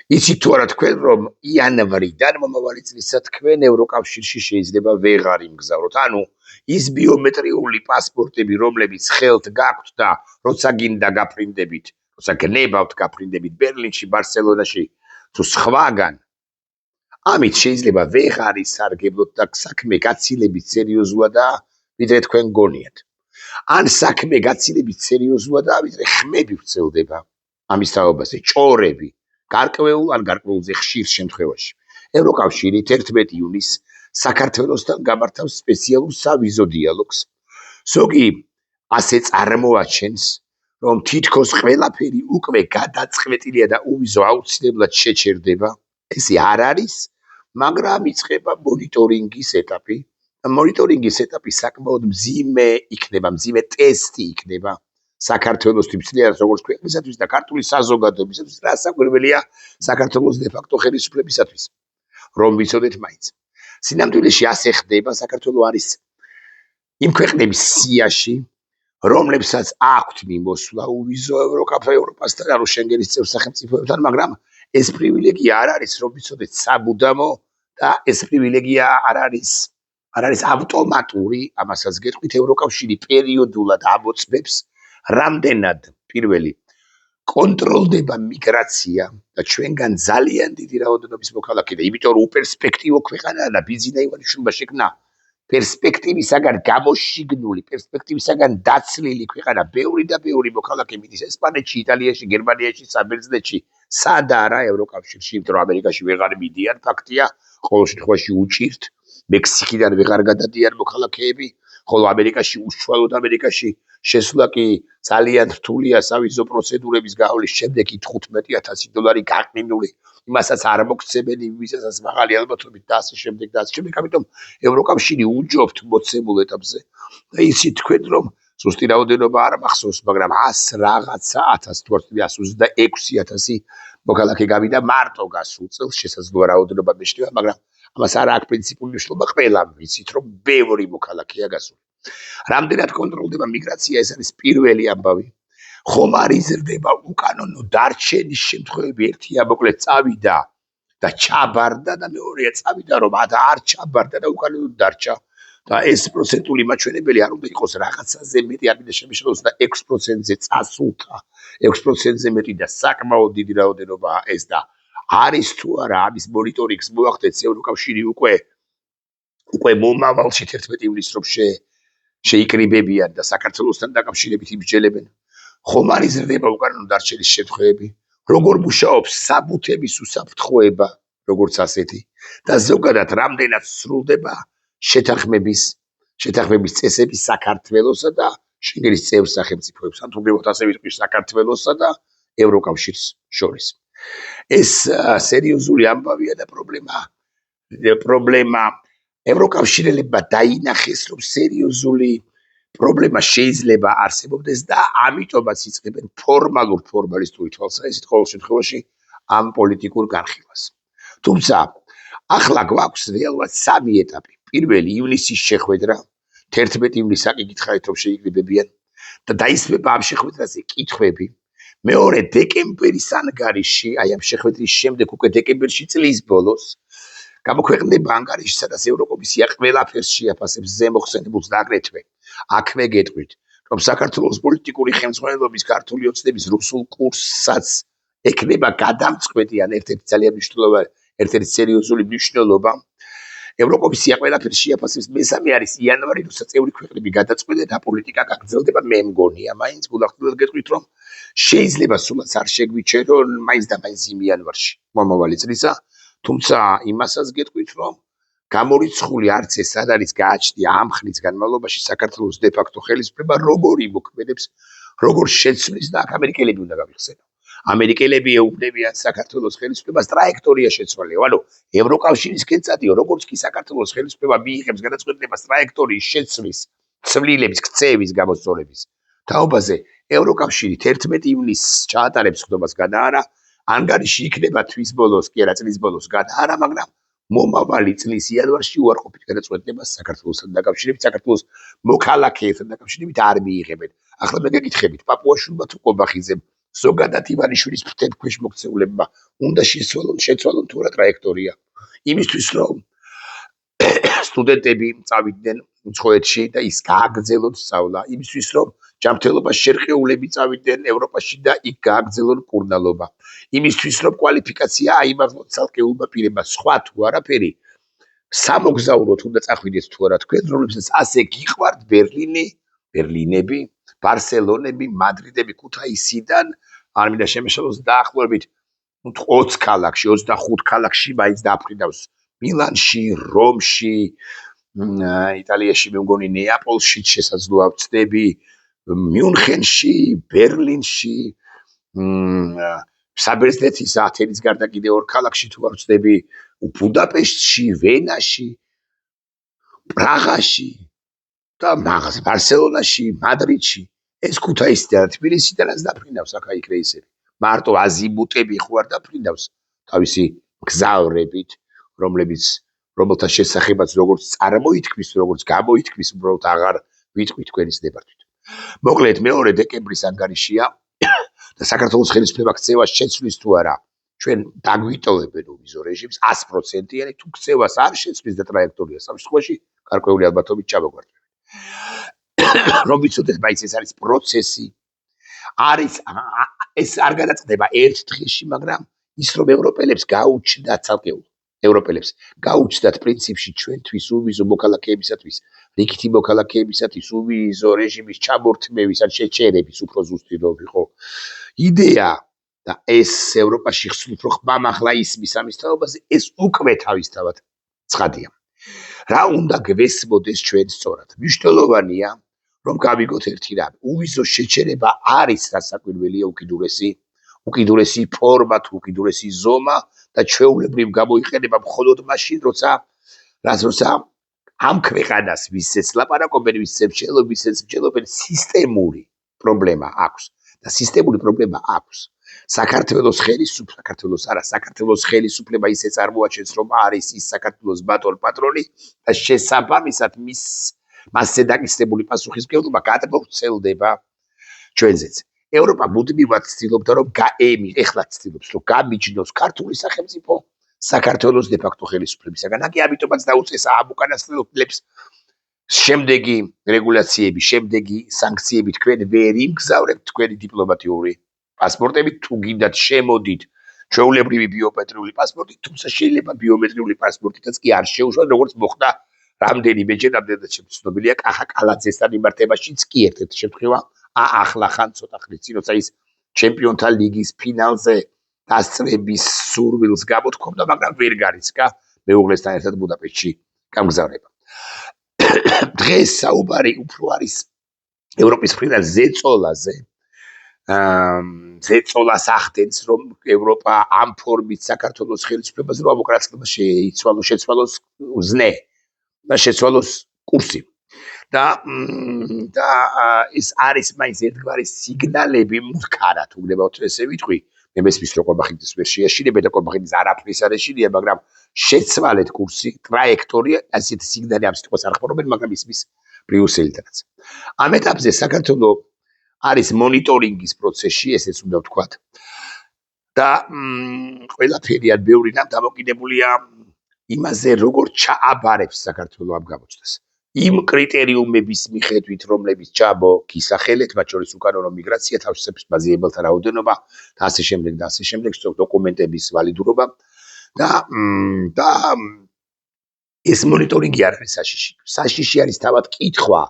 იცით თუ არა თქვენ რომ იანვრიდან მომავალი წლისა თქვენ ევროკავშირში შეიძლება ვეღარ იმგზავროთ. ანუ ის ბიომეტრიული პასპორტები, რომლებიც ხელთ გაქვთ და როცა გინდა გაფრინდებით, როცა გნებავთ გაფრინდებით ბერლინში, ბარსელონაში თუ სხვაგან, ამით შეიძლება ვეღარ ისარგებლოთ და საქმე გაცილებით სერიოზულადაა, ვიდრე თქვენ გონიათ. ან საქმე გაცილებით სერიოზულადაა, ვიდრე ხმები ვრცელდება ამის თაობაზე, ჭორები. გარკვეულ ან გარკვეულზე ხშირ შემთხვევაში. ევროკავშირი 11 ივნისს საქართველოსთან გამართავს სპეციალურ სავიზო დიალოგს. ზოგი ასე წარმოაჩენს, რომ თითქოს ყველაფერი უკვე გადაწყვეტილია და უვიზო აუცილებლად შეჩერდება. ესე არ არის, მაგრამ იწყება მონიტორინგის ეტაპი. მონიტორინგის ეტაპი საკმაოდ მძიმე იქნება, მძიმე ტესტი იქნება. საქართველოსთვის მთლიანად როგორც ქვეყნისათვის და ქართული საზოგადოებისათვის რასაკვირველია საქართველოს დე-ფაქტო ხელისუფლებისათვის რომ ვიცოდეთ მაინც სინამდვილეში ასე ხდება საქართველო არის იმ ქვეყნების სიაში რომლებსაც აქვთ მიმოსვლა უვიზო ევროპასთან ანუ შენგენის წევრ სახელმწიფოებთან მაგრამ ეს პრივილეგია არ არის რომ ვიცოდეთ საბუდამო და ეს პრივილეგია არ არის ავტომატური ამასაც გეტყვით ევროკავშირი პერიოდულად ამოწმებს რამდენად პირველი კონტროლდება მიგრაცია და ჩვენგან ძალიან დიდი რაოდენობის მოქალაქე და იმიტომ რომ უპერსპექტივო ქვეყანაა და ბიზნა ივანიშვილმა შექმნა პერსპექტივისაგან გამოშიგნული პერსპექტივისაგან დაცლილი ქვეყანა ბევრი და ბევრი მოქალაქე მიდის ესპანეთში, იტალიაში, გერმანიაში, საბერძნეთში, სადა არა ევროკავშირში, იმიტომ რომ ამერიკაში ვეღარ მიდიან ფაქტია, ყოველ შემთხვევაში უჭირთ, მექსიკიდან ვეღარ გადადიან მოქალაქეები, ხოლო ამერიკაში უშუალოდ ამერიკაში შესვლა კი ძალიან რთულია სავიზო პროცედურების გავლის შემდეგ $15,000 გაყინული იმასაც არ მოგცემენ ვიზასაც მაღალი ალბათობით და ასე შემდეგ და ასე შემდეგ ამიტომ ევროკავშირი უჯობთ მოცემულ ეტაპზე და იცით თქვენ რომ ზუსტი რაოდენობა არ მახსოვს მაგრამ 100 რაღაცა 1000 თუ 26,000 მოქალაქე გავიდა მარტო გასულ წელს შესაძლოა რაოდენობა მეშლივა მაგრამ ამას არ აქვს პრინციპული მნიშვნელობა ყველამ ვიცით რომ ბევრი მოქალაქეა გასული რამდენად კონტროლდება მიგრაცია ეს არის პირველი ამბავი ხომ არ იზრდება უკანონო დარჩენის შემთხვევები ერთია მოკლედ წავიდა და ჩაბარდა და მეორეა წავიდა რომ არ ჩაბარდა და უკანონო დარჩა და ეს პროცენტული მაჩვენებელი არ უნდა იყოს რაღაცაზე მეტი არ მინდა შემიშალოს და 6%-ზე წასულთა 6%-ზე მეტი და საკმაოდ დიდი რაოდენობაა ეს და არის თუ არა ამის მონიტორინგს მოახდენს ევროკავშირი უკვე მომავალში 11 ივნისს რომ შეიკრიბებიან და საქართველოსთან დაკავშირებით იმსჯელებენ ხომ არ იზრდება უკანონო დარჩენის შემთხვევები როგორ მუშაობს საბუთების უსაფრთხოება როგორც ასეთი და ზოგადად რამდენად სრულდება შეთანხმების წესები საქართველოსა და შენგენის წევრ სახელმწიფოებს ან თუნდაც ასე ვიტყვი საქართველოსა და ევროკავშირს შორის ეს სერიოზული ამბავია და პრობლემა ევროკავშირელებმა დაინახეს რომ სერიოზული პრობლემა შეიძლება არსებობდეს და ამიტომაც იწყებენ ფორმალისტური თვალსაზრისით ყოველ შემთხვევაში ამ პოლიტიკურ განხილვას. თუმცა ახლა გვაქვს რეალურად სამი ეტაპი. პირველი ივნისის შეხვედრა 11 ივნისს აკითხავთ რომ შეიკრიბებიან და დაისმება ამ შეხვედრაზე კითხვები. მეორე დეკემბრის ანგარიში, აი ამ შეხვედრის შემდეგ უკვე დეკემბერში წლის ბოლოს გამოქვეყნდება ანგარიში, სადაც ევროკომისია ყველაფერს შეაფასებს ზემოხსენებულს და აგრეთვე აქვე გეტყვით, რომ საქართველოს პოლიტიკური ხელმძღვანელობის ქართული ოცნების რუსულ კურსსაც ეკნება გადამწყვეტი ან ერთ-ერთი ძალიან მნიშვნელოვანი, ერთ-ერთი სერიოზული მნიშვნელობა. ევროკომისია ყველაფერს შეაფასებს, მესამე არის იანვარი, როცა წევრი ქვეყნები გადაწყვეტენ და პოლიტიკა გაგრძელდება, მე მგონია, მაინც გულახდილად გეტყვით, რომ შეიძლება სულაც არ შეგვიჩერონ მაინც და მაინც იმ იანვარში მომავალი წლისა, თუმცა იმასაც გეტყვით, რომ გამორიცხული არც ეს არ არის გააჩნია ამ ხნის განმავლობაში საქართველოს დე-ფაქტო ხელისუფლება როგორ იმოქმედებს, როგორ შეცვლის და აქ ამერიკელები უნდა გავიხსენო. ამერიკელები ეუბნებიან საქართველოს ხელისუფლებას ტრაექტორია შეცვალეო, ანუ ევროკავშირისკენ წადიო, როგორც კი საქართველოს ხელისუფლება მიიღებს გადაწყვეტილებას ტრაექტორიის შეცვლის, ცვლილების, ქცევის გამოსწორების თაობაზე, ევროკავშირი 11 ივნისს ჩაატარებს ხდომას გადაარა, ანგარიში იქნება თვის ბოლოს, კი არა წლის ბოლოს გადაარა, მაგრამ მომავალი წლის იანვარში უარყოფით გადაწყვეტილებას საქართველოსთან დაკავშირებით, საქართველოს მოქალაქეებთან დაკავშირებით არ მიიღებენ. ახლა მე გეკითხებით, პაპუაშვილმა თუ კობახიძემ ზოგადად ივანიშვილის ფრთების მოქცეულებმა უნდა შეცვალონ თუ რა ტრაექტორია იმისთვის რომ სტუდენტები წავიდნენ უცხოეთში და ის გააგრძელონ სწავლა იმისთვის რომ ჯანმრთელობაში შერყეულები წავიდნენ ევროპაში და იქ გააგრძელონ კურნალობა იმისთვის რომ კვალიფიკაცია აიმაღლონ ცალკეულმა პირებმა სხვა თუ არაფერი სამოგზაუროდ უნდა წახვიდეთ თუ არა თქვენ რომლებსაც ასე გიყვართ ბერლინები ბარსელონები მადრიდები ქუთაისიდან არ მინდა შემეშალოს დაახლოებით 20 ქალაქში 25 ქალაქში მაინც დაფრინავს მილანში რომში იტალიაში მე მგონი ნეაპოლში შესაძლოა ვწდები მიუნხენში ბერლინში საბერძნეთის ათენის გარდა კიდევ 2 ქალაქში თუ არ ვწდები ბუდაპეშტში ვენაში პრაღაში და მაგას ბარსელონაში მადრიდში ეს ქუთაისიდან თბილისიდანაც დაფრინავს აქ აი კრეისები მარტო აზიმუტები ხო არ დაფრინავს თავისი გზავრებით რომელთა შესახებაც როგორც წარმოითქმის როგორც გამოითქმის უბრალოდ აღარ ვიტყვი თქვენის ნებართვით მოკლედ 2 დეკემბრის ანგარიშია და საქართველოს ხელისუფლება ქცევას შეცვლის თუ არა ჩვენ დაგვიტოვებენ ვიზო რეჟიმს 100%-იანი თუ ქცევას არ შეცვლის და ტრაექტორია სამ შემთხვევაში გარკვეული ალბათობით ჩამოგვარდება რომ ვიცოდეთ მაინც ეს არის პროცესი არის ეს არ გადაწყდება ერთ დღეში მაგრამ ის რომ ევროპელებს გაუჩნდათ ცალკეულ ევროპელებს გაუჩნდათ პრინციპში ჩვენთვის უვიზო მოქალაქეებისათვის რიგითი მოქალაქეებისათვის უვიზო რეჟიმის ჩამორთმევის ან შეჩერების უფრო ზუსტი რომ იყო იდეა და ეს ევროპაში უფრო ხმამაღლა ისმის ამის თაობაზე ეს უკვე თავისთავად ცხადია რა უნდა გვესმოდეს ჩვენ სწორად მნიშვნელოვანია რომ გავიგოთ ერთი რამ უვიზო შეჩერება არის რასაკვირველია უკიდურესი ფორმა თუ უკიდურესი ზომა და ჩვეულებრივ გამოიყენება მხოლოდ მაშინ როცა ამ ქვეყანას ვისაც ლაპარაკობენ ვისაც მსჯელობენ სისტემური პრობლემა აქვს და სისტემური პრობლემა აქვს საქართველოს ხელისუფლება ისე წარმოაჩენს რომ არის ის საქართველოს ბატონ პატრონი და შესაბამისად მასზე დაკისრებული პასუხისმგებლობა გადმოვრცელდება ჩვენზეც ევროპა მუდმივად ცდილობდა რომ ეხლა ცდილობს რომ გამიჯნოს ქართული სახელმწიფო საქართველოს დე-ფაქტო ხელისუფლებისაგან აქ ამიტომაც დაუწესა ამ უკანასკნელებს შემდეგი რეგულაციები შემდეგი სანქციები თქვენ ვერ იმგზავრებთ თქვენი დიპლომატიური პასპორტებით თუ გინდათ შემოდით ჩვეულებრივი ბიომეტრიული პასპორტით თუმცა შეიძლება ბიომეტრიული პასპორტითაც კი არ შეუშვათ როგორც მოხდა რამდენიმეჯერ ამდენად ცნობილია კახა კალაძესთან მიმართებაშიც კი ერთ-ერთი შემთხვევა ახლახან ცოტა ხნის წინ როცა ის ჩემპიონთა ლიგის ფინალზე დასწრების სურვილს გამოთქვამდა მაგრამ ვერ გარიცხა მეუღლესთან ერთად ბუდაპეშტში გამგზავრება დღეს საუბარი უფრო არის ევროპის მხრიდან ზეწოლას ახდენს რომ ევროპა ამ ფორმით საქართველოს ხელისუფლებას რომ ამოკრაცება შეცვალოს ზნე და შეცვალოს კურსი და ეს არის მაინც ერთგვარი სიგნალები მქარათ უგდებათ ესე ვიტყვი მე მესმის რომ ყობახიძის ვერ შეაშინებენ და ყობახიძის არაფრის არ ეშინია მაგრამ შეცვალეთ კურსი ტრაექტორია ასეთი სიგნალი ამ სიტყვას არ ხმარობენ მაგრამ ისმის ბრიუსელიდანაც ამ ეტაპზე საქართველოს არის მონიტორინგის პროცესში ესეც უნდა ვთქვათ და ყველაფერი ან ბევრი რამ დამოკიდებულია იმაზე როგორ ჩააბარებს საქართველოს ამ გამოჩნდას იმ კრიტერიუმების მიხედვით რომლებიც ჩამოგისახელეთ მათ შორის უკანონო მიგრაცია თავშესაფრის ბაზირებელთა რაოდენობა და ასე შემდეგ დოკუმენტების ვალიდურობა და ეს მონიტორინგი არ არის საშიში არის თავად კითხვა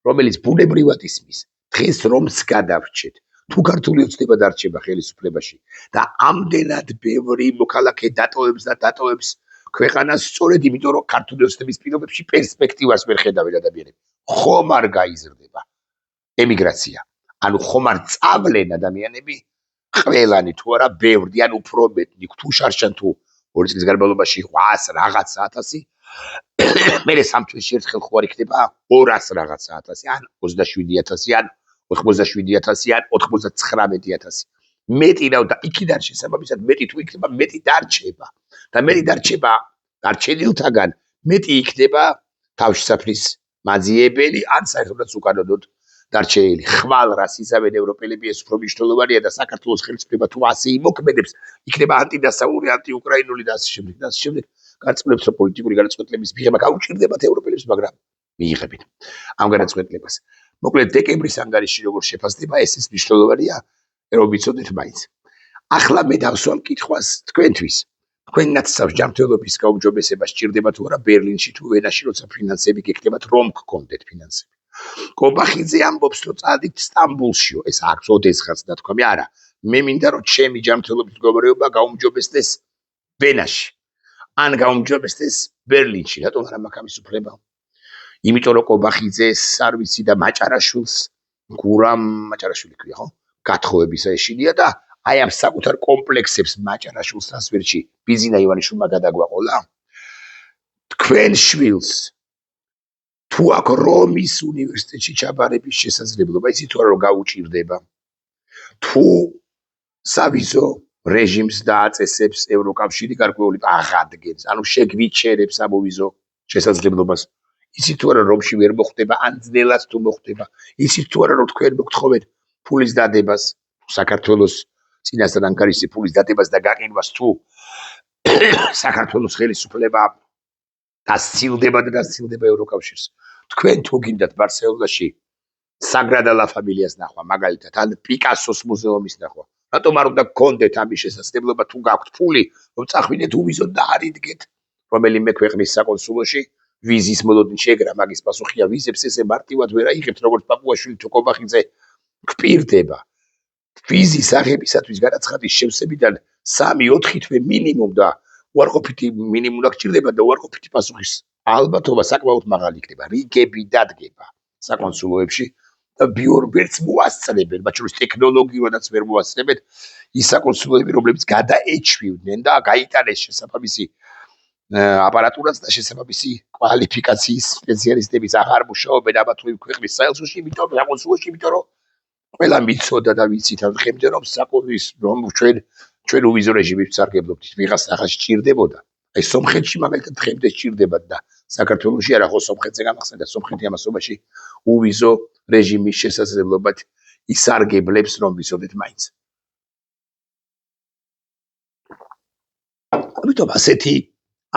რომელიც ბუნებრივად ისმის დღეს რომს გადავრჩეთ თუ ქართული ოცნება დარჩება ხელისუფლებაში და ამდენად ბევრი მოქალაქე დატოვებს ქვეყანას სწორედ იმიტომ რომ ქართული ოცნების პირობებში პერსპექტივას ვერ ხედავენ ადამიანები ხომ არ გაიზრდება ემიგრაცია ანუ ხომ არ წავლენ ადამიანები ყველანი თუ არა ბევრი ან უფრო მეტი თუ შარშან თუ 2 წლის განმავლობაში 800 რაღაც 1000 მერე 3 თვეში ერთხელ ხო არ იქნება 200 რაღაც 1000 ან 27000 ან 87000 ან 99000 მეტი რა და იქიდან შესაბამისად მეტი თუ იქნება მეტი დარჩება და მეტი დარჩება დარჩენილთაგან მეტი იქნება თავშესაფრის მაძიებელი ან საერთოდაც უკანონოდ დარჩენილი ხვალ რას იზამენ ევროპელები ეს უფრო მნიშვნელოვანია და საქართველოს ხელისუფლება თუ ასე იმოქმედებს იქნება ანტიდასავლური ანტიუკრაინული და ასე შემდეგ გაწყვეტს რომ პოლიტიკური გადაწყვეტილების მიღება გაუჭირდებათ ევროპელებს მაგრამ მიიღებენ ამ გადაწყვეტილებას მოკლედ დეკემბრის ანგარიში როგორ შეფასდება ეს მნიშვნელოვანია რომ ვიცოდეთ მაინც ახლა მე დავსვამ კითხვას თქვენთვის თქვენი ნაცსავს ჯანმრთელობის გაუმჯობესება სჭირდება თუ არა ბერლინში თუ ვენაში როცა ფინანსები გეკნებათ რომ გქონდეთ ფინანსები კობახიძე ამბობს რომ წადით სტამბულშიო ეს აქ ოდესღაც დათქვამი არა მე მინდა რომ ჩემი ჯანმრთელობის მდგომარეობა გაუმჯობესდეს ვენაში ან გაუმჯობესდეს ბერლინში რატომ არა მაქვს ამის უფლება იმიტომ რომ კობახიძეს არ ვიცი და მაჭარაშვილს გურამ მაჭარაშვილი ქვია ხო გათხოვებისა ეშინია და აი ამ საკუთარ კომპლექსებს მაჭარაშვილს რასვერჩი ბიზინა ივანიშვილმა გადაგვაყოლა თქვენ შვილს თუ აქ რომის უნივერსიტეტში ჩაბარების შესაძლებლობა იცით თუ არა რომ გაუჭირდება თუ სავიზო რეჟიმს დააწესებს ევროკავშირი გარკვეული აღადგენს ანუ შეგვიჩერებს ამოვიზო შესაძლებლობას იცით თუ არა რომში ვერ მოხდება ან ძნელად თუ მოხდება იცით თუ არა რომ თქვენ მოგთხოვეთ ფულის დადებას საქართველოს წინასწარ ანგარიშზე ფულის დადებას და გაყინვას თუ საქართველოს ხელისუფლება დასცილდება და დასცილდება ევროკავშირს თქვენ თუ გინდათ ბარსელონაში საგრადა ლა ფამილიას ნახვა მაგალითად ან პიკასოს მუზეუმის ნახვა რატომ არ უნდა გქონდეთ ამის შესაძლებლობა თუ გაქვთ ფული რომ წახვიდეთ უვიზოთ და არიდგეთ რომელიმე ქვეყნის საკონსულოში ვიზის მოლოდინი შეგრა მაგის პასუხია ვიზებს ესე მარტივად ვერ აიღებთ როგორც პაპუაშვილი თუ კობახიძე გპირდება ვიზის აღებისათვის გადაცხადის შევსებიდან 3-4 თვე მინიმუმ და უარყოფითი მინიმუმ გჭირდება და უარყოფითი პასუხის ალბათობა საკმაოდ მაღალი იქნება რიგები დადგება საკონსულოებში და ბიურბერც მოასწრებენ მათ შორის ტექნოლოგიურადაც ვერ მოასწრებენ ის საკონსულოები რომლებიც გადაეჩვივდნენ და გაიტანეს შესაბამისი აპარატურაც და შესაბამისი კვალიფიკაციის სპეციალისტების აღარ მუშაობენ ამა თუ იმ ქვეყნის საელჩოში იმიტომ საკონსულოში იმიტომ რომ ყველა მიცოდა და ვიცით ამ დღემდე რომ საკონსულოს რომ ჩვენ უვიზო რეჟიმით ვსარგებლობთ ვიღას ახალ სჭირდებოდა აი სომხეთში მაგალითად დღემდე სჭირდებათ და საქართველოში არა ხო სომხეთზე გამახსენდა სომხეთი ამასობაში უვიზო რეჟიმის შესაძლებლობად ისარგებლებს რომ ვიცოდეთ მაინც ამიტომ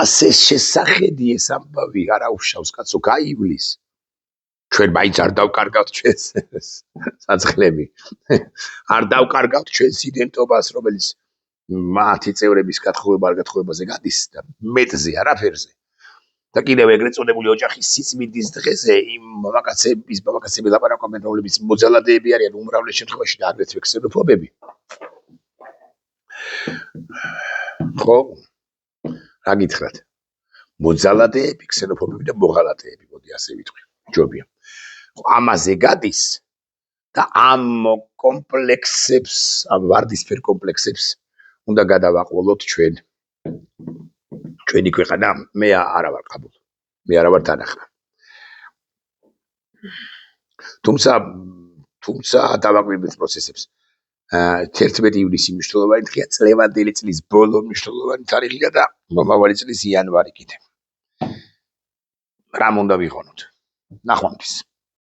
ასე შესახედი ეს ამბავი არა უშავს კაცო გაივლის ჩვენ მაინც არ დავკარგავთ ჩვენს საწყლები არ დავკარგავთ ჩვენს იდენტობას რომელიც მათი წევრების გათხოვება არ გათხოვებაზე გადის და მეტზე არაფერზე და კიდევ ეგრეთ წოდებული ოჯახის სიწმინდის დღეზე იმ მამაკაცები ლაპარაკობენ რომლებიც მოძალადეები არიან უმრავლეს შემთხვევაში და აგრეთვე ქსენოფობები ხო რა გითხრათ მოძალადეები ქსენოფობები და მოღალატეები მოდი ასე ვიტყვი ჯობია ამაზე გადის და ამ კომპლექსებს ამ ვარდისფერ კომპლექსებს უნდა გადავაყოლოთ ჩვენი ქვეყანა მე არა ვარ ყაბულ მე არა ვარ თანახმა თუმცა დავაკვირდეთ პროცესებს 11 ივნისი მნიშვნელოვანი დღეა წლევანდელი წლის ბოლო მნიშვნელოვანი თარიღია და მომავალი წლის იანვარი კიდე რამ უნდა ვიყონოთ ნახვამდის